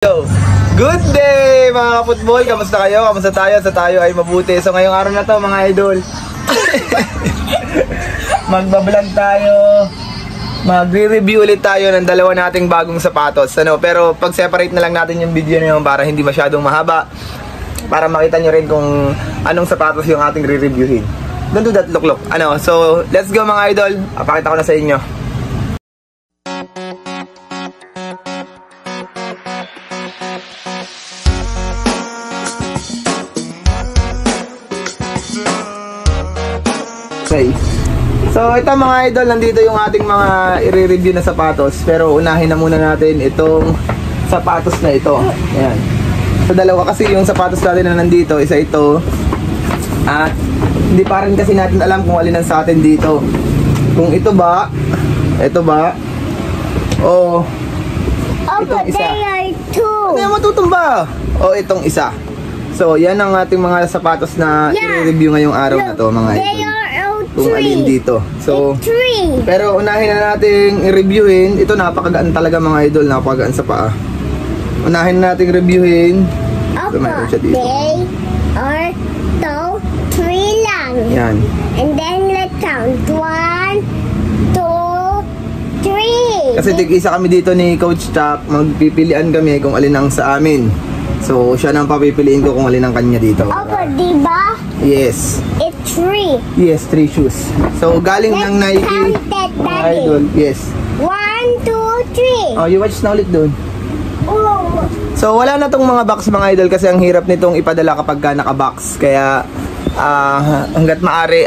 Yo, good day mga ka-football! Kamusta kayo? Kamusta tayo? Sa tayo ay mabuti. So ngayong araw na to mga idol, magbablog tayo. Magre-review ulit tayo ng dalawa nating bagong sapatos. Pero pag-separate na lang natin yung video na yun para hindi masyadong mahaba, para makita nyo rin kung anong sapatos yung ating re-reviewin. Don't do that, look. So let's go mga idol. Papakita ko na sa inyo. Okay. So ito mga idol, nandito yung ating mga i-review na sapatos. Pero unahin na muna natin itong sapatos na ito. Ayan. So dalawa kasi yung sapatos natin na nandito. Isa ito. At hindi pa rin kasi natin alam kung alin ang sa atin dito. Kung ito ba, o itong isa. Ano yung matutumba? O itong isa. So yan ang ating mga sapatos na i-review ngayong araw na to mga idol. Kung alin dito. So, pero unahin na nating i-reviewin. Ito napakagaan talaga mga idol. Napakagaan sa paa. Unahin na nating reviewin. So, mayroon siya dito. They are 2, 3 lang. Yan. And then let's count. 1, 2, 3. Kasi tig-isa kami dito ni Coach Chuck. Magpipilian kami kung alin ang sa amin. So, siya nang papipiliin ko kung alin ang kanya dito. Opo, diba? Yes. It's 3. Yes, 3 shoes. So, galing ng Nike. Count that, Mga Daddy. idol. Yes. 1, 2, 3. Oh, you watch na ulit doon. Oh. So, wala na tong mga box mga idol kasi ang hirap nitong ipadala kapag ka naka-box. Kaya, hanggat maaari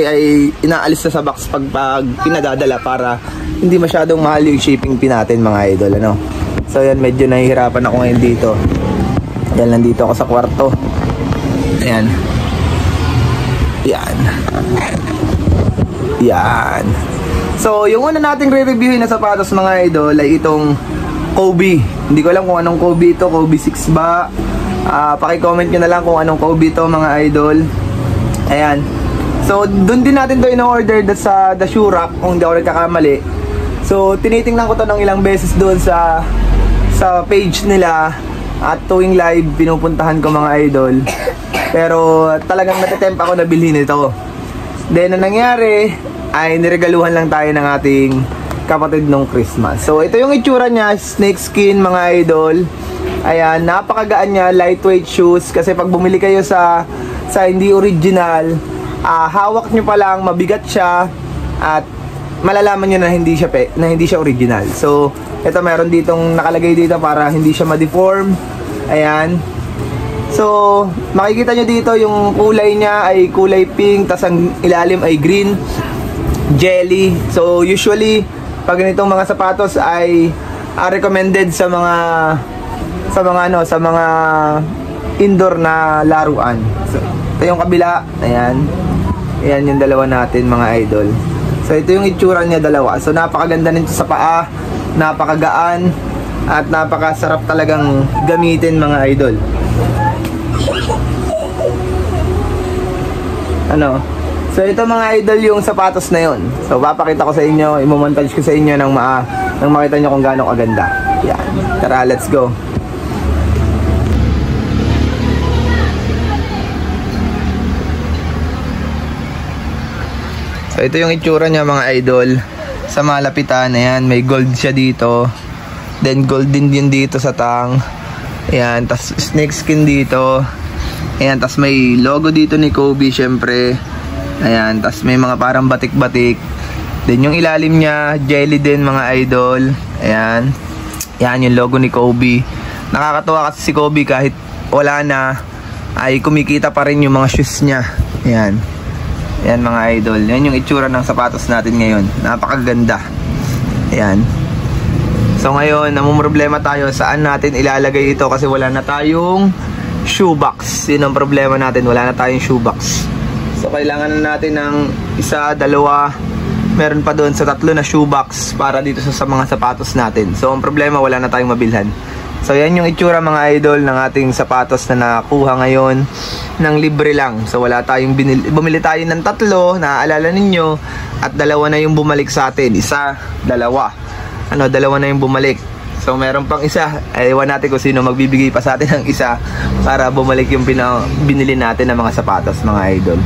ay inaalis na sa box pag pinadadala para hindi masyadong mahal yung shipping fee natin mga idol. So, yan, medyo nahihirapan ako ngayon dito. Yan, nandito ako sa kwarto. Ayan. Yan. So, yung una nating re-reviewin na sapatos mga idol ay itong Kobe. Hindi ko alam kung anong Kobe ito. Kobe 6 ba? Paki-comment nyo na lang kung anong Kobe ito mga idol. Ayan. So, dun din natin to in-order sa The Shoe Rack kung hindi ako nagkakamali. So, tinitingnan ko to ng ilang beses doon sa page nila. At tuwing live, pinupuntahan ko mga idol. Pero talagang natitempt ako na bilhin ito. Then, ang nangyari ay niregaluhan lang tayo ng ating kapatid nung Christmas. So, ito yung itsura niya, snake skin mga idol. Ayan, napakagaan niya, lightweight shoes. Kasi pag bumili kayo sa hindi original, hawak nyo pa lang, mabigat siya. At malalaman nyo na hindi siya original. So, ito meron ditong nakalagay dito para hindi siya ma-deform. Ayan. So, makikita nyo dito yung kulay niya ay kulay pink, tas ang ilalim ay green jelly. So, usually pag ganitong mga sapatos ay recommended sa mga indoor na laruan. So, ito yung kabila. Ayan. Ayan yung dalawa natin mga idol. So, ito yung itsura niya dalawa. So, napakaganda nito sa paa, napakagaan, at napakasarap talagang gamitin mga idol. So ito mga idol yung sapatos na yun. So papakita ko sa inyo, i-montage ko sa inyo nang makita nyo kung gaano kaganda. Yan. Tara, let's go. So ito yung itsura niya mga idol. Sa malapitan, ayan, may gold siya dito. Then gold din dito sa tang. Ayan, tas snake skin dito. Ayan, tas may logo dito ni Kobe syempre. Ayan, tas may mga parang batik-batik. Then yung ilalim niya, jelly din mga idol. Ayan. Ayan yung logo ni Kobe. Nakakatuwa kasi si Kobe kahit wala na ay kumikita pa rin yung mga shoes niya. Ayan. Ayan mga idol. Yan yung itsura ng sapatos natin ngayon. Napakaganda. Ayan. So ngayon, namumroblema tayo saan natin ilalagay ito kasi wala na tayong shoebox. Yun ang problema natin, wala na tayong shoebox. So kailangan na natin ng isa, dalawa, meron pa doon sa 3 na shoebox para dito sa mga sapatos natin. So ang problema, wala na tayong mabilhan. So yan yung itsura mga idol ng ating sapatos na nakuha ngayon ng libre lang. So wala tayong bumili tayo ng 3, naaalala ninyo, at 2 na yung bumalik sa atin. Isa, 2. Dalawa na yung bumalik. So So meron pang isa, ewan natin kung sino magbibigay pa sa atin ng isa para bumalik yung binili natin ng mga sapatos, mga idol.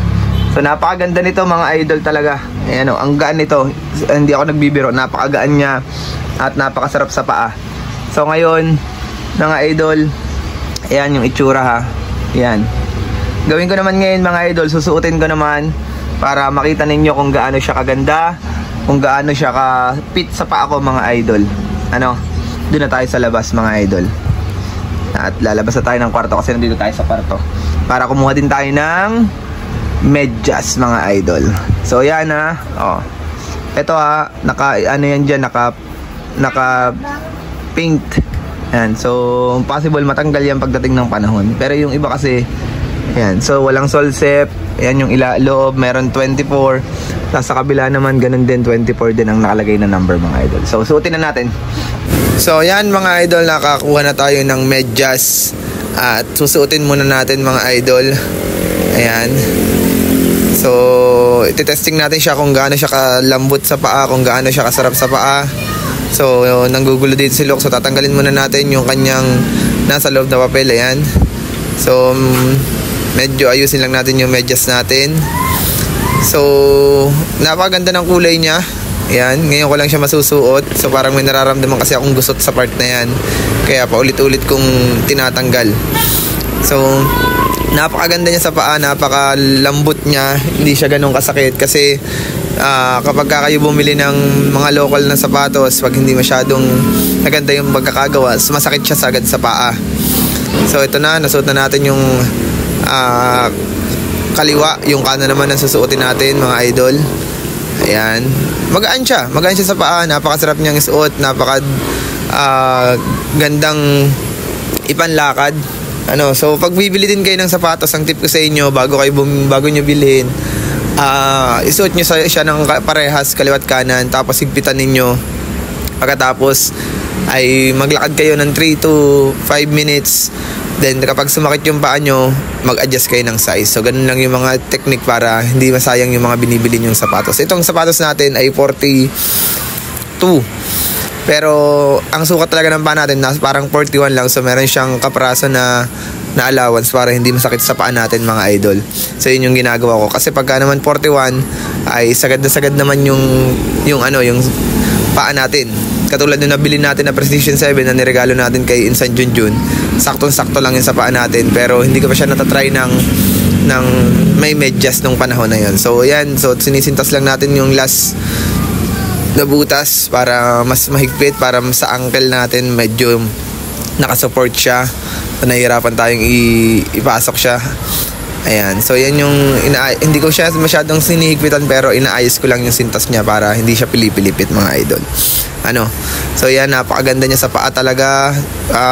So napakaganda nito mga idol talaga. Ayan o, ang gaan nito, hindi ako nagbibiro, napakagaan niya at napakasarap sa paa. So ngayon mga idol, ayan yung itsura ha. Ayan. Gawin ko naman ngayon mga idol, susuotin ko naman para makita ninyo kung gaano siya kaganda, kung gaano siya ka-fit sa paa ko mga idol. Ano? Doon na tayo sa labas mga idol. At lalabas na tayo ng kwarto kasi nandito tayo sa kwarto para kumuha din tayo ng medyas mga idol. So yan ha. Oh. Ito ha, ano yan dyan, naka paint. Yan. So possible matanggal yan pagdating ng panahon. Pero yung iba kasi yan. So walang solsep. Yan yung loob, meron 24. Tapos sa kabila naman ganun din, 24 din ang nakalagay na number mga idol. So suotin na natin. So yan mga idol, nakakuha na tayo ng medyas at susuotin muna natin mga idol. Ayan. So ititesting natin siya kung gaano siya kalambot sa paa, kung gaano siya kasarap sa paa. So nanggugulo dito si Luke, so tatanggalin muna natin yung kanyang nasa loob na papel. Ayan. So medyo ayusin lang natin yung medyas natin. So napakaganda ng kulay niya. Ayan, ngayon ko lang siya masusuot. So parang may nararamdaman kasi akong gusot sa part na yan, kaya paulit-ulit kong tinatanggal. So napakaganda niya sa paa, napakalambot niya, hindi siya ganun kasakit. Kasi kapag kayo bumili ng mga local na sapatos, pag hindi masyadong maganda yung pagkakagawa, masakit siya sagad sa paa. So ito na, nasuot na natin yung kaliwa, yung kanan naman ang susuotin natin mga idol. Ayan, magaan siya sa paa, napakasarap niyang isuot, gandang ipanlakad. Ano, so pag bibili din kayo ng sapatos, ang tip ko sa inyo, bago nyo bilhin, isuot nyo siya ng parehas, kaliwat kanan, tapos higpitan ninyo. Pagkatapos ay maglakad kayo ng 3 to 5 minutes. Then kapag sumakit yung paa nyo, mag-adjust kayo ng size. So ganun lang yung mga technique para hindi masayang yung mga binibili yung sapatos. Itong sapatos natin ay 42. Pero ang sukat talaga ng paa natin parang 41 lang. So meron siyang kapraso na allowance para hindi masakit sa paa natin mga idol. So yun yung ginagawa ko. Kasi pagka naman 41 ay sagad na sagad naman yung paa natin. Katulad nung nabili natin na Precision 7 na niregalo natin kay Insan Junjun, saktong-sakto lang yun sa paa natin, pero hindi ko pa siya natatry ng may medyas nung panahon na yun. So yan, so sinisintas lang natin yung last na butas para mas mahigpit, para sa ankle natin medyo nakasupport siya, so nahihirapan tayong ipasok siya. Ayan, so yan yung hindi ko siya masyadong sinihigpitan, pero inaayos ko lang yung sintas niya para hindi siya pilipilipit mga idol. Ano, so yan, napakaganda niya sa paa talaga,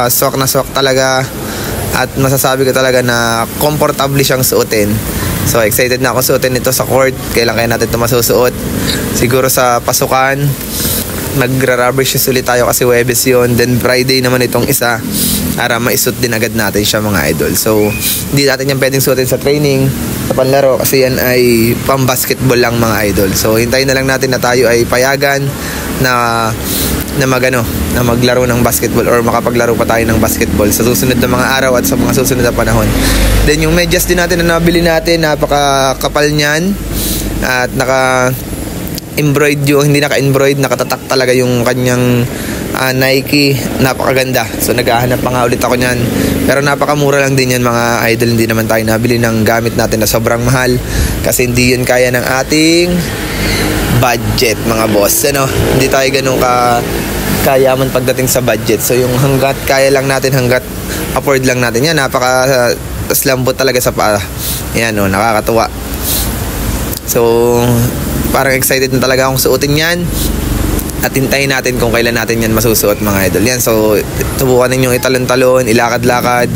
swak na swak talaga, at masasabi ko talaga na komportable siyang suotin. So excited na ako suotin ito sa court. Kailan kaya natin ito masusuot? Siguro sa pasukan. Magra-rubber shoes ulit tayo kasi Huwebes yun. Then Friday naman itong isa para maisut din agad natin siya mga idol. So hindi natin yan pwedeng suotin sa training, sa panlaro, kasi yan ay pang basketball lang mga idol. So hintayin na lang natin na tayo ay payagan na maglaro ng basketball or makapaglaro pa tayo ng basketball sa susunod na mga araw at sa mga susunod na panahon. Then yung medyas din natin na nabili natin, napakakapal niyan at naka-embroid yung, hindi naka-embroid, nakatatak talaga yung kanyang Nike, napakaganda. So naghahanap pa nga ulit ako niyan, pero napakamura lang din yan mga idol. Hindi naman tayo nabili ng gamit natin na sobrang mahal kasi hindi yun kaya ng ating budget mga boss. Ano, hindi tayo ganun kayaman pagdating sa budget. So yung hanggat kaya lang natin, hanggat afford lang natin yan, lambot talaga sa paa. Yan o, nakakatuwa. So parang excited na talaga akong suotin yan. At hintayin natin kung kailan natin yan masusuot mga idol. Yan, so subukan ninyong italon-talon, ilakad-lakad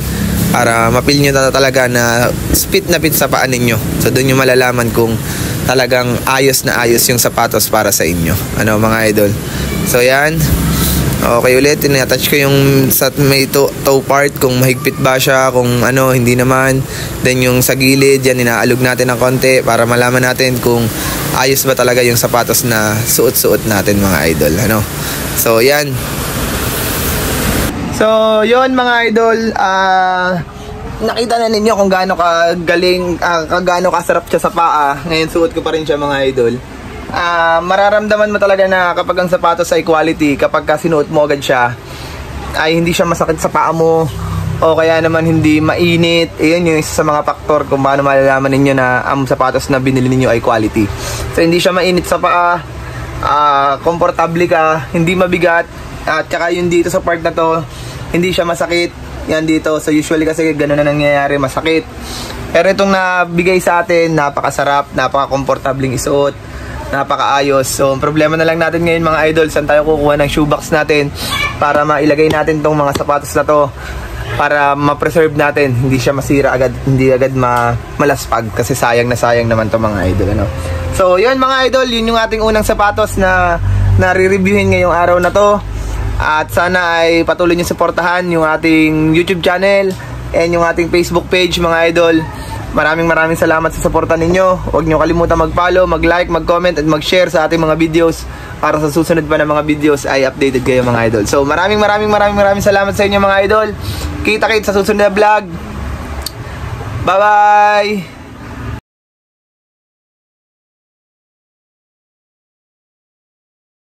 para mapil nyo talaga na fit sa paa ninyo. So doon nyo malalaman kung talagang ayos na ayos yung sapatos para sa inyo. Ano mga idol? So yan. Okay ulit, ina-attach ko yung sa may toe part, kung mahigpit ba siya, kung ano, hindi naman. Then yung sa gilid, yan inaalog natin ng konti para malaman natin kung ayos ba talaga yung sapatos na suot-suot natin mga idol. Ano? So yan. So, yon mga idol, nakita na ninyo kung gaano kagaling, gaano kasarap siya sa paa. Ngayon suot ko pa rin siya mga idol. Mararamdaman mo talaga na kapag ang sapatos ay quality, kapag sinuot mo agad siya, ay hindi siya masakit sa paa mo, o kaya naman hindi mainit. Iyon yung isa sa mga faktor kung paano malalaman ninyo na ang sapatos na binili ninyo ay quality. So hindi siya mainit sa paa, komportable ka, hindi mabigat, at saka yung dito sa part na to, hindi siya masakit. Yan dito, so usually kasi gano'n na nangyayari, masakit. Pero itong nabigay sa atin, napakasarap, napaka-komportabling isuot, napakaayos. So ang problema na lang natin ngayon mga idol, saan tayo kukuha ng shoebox natin para mailagay natin tong mga sapatos na to, para ma-preserve natin, hindi siya masira agad, hindi agad malaspag, kasi sayang na sayang naman to mga idol, ano. So yun mga idol, yun yung ating unang sapatos na re-reviewin ngayong araw na to. At sana ay patuloy nyo suportahan yung ating YouTube channel and yung ating Facebook page mga idol. Maraming salamat sa suporta ninyo. Huwag nyo kalimutan mag-follow, mag-like, mag-comment at mag-share sa ating mga videos, para sa susunod pa na mga videos ay updated kayo mga idol. So maraming salamat sa inyo mga idol. Kita-kits sa susunod na vlog. Bye bye.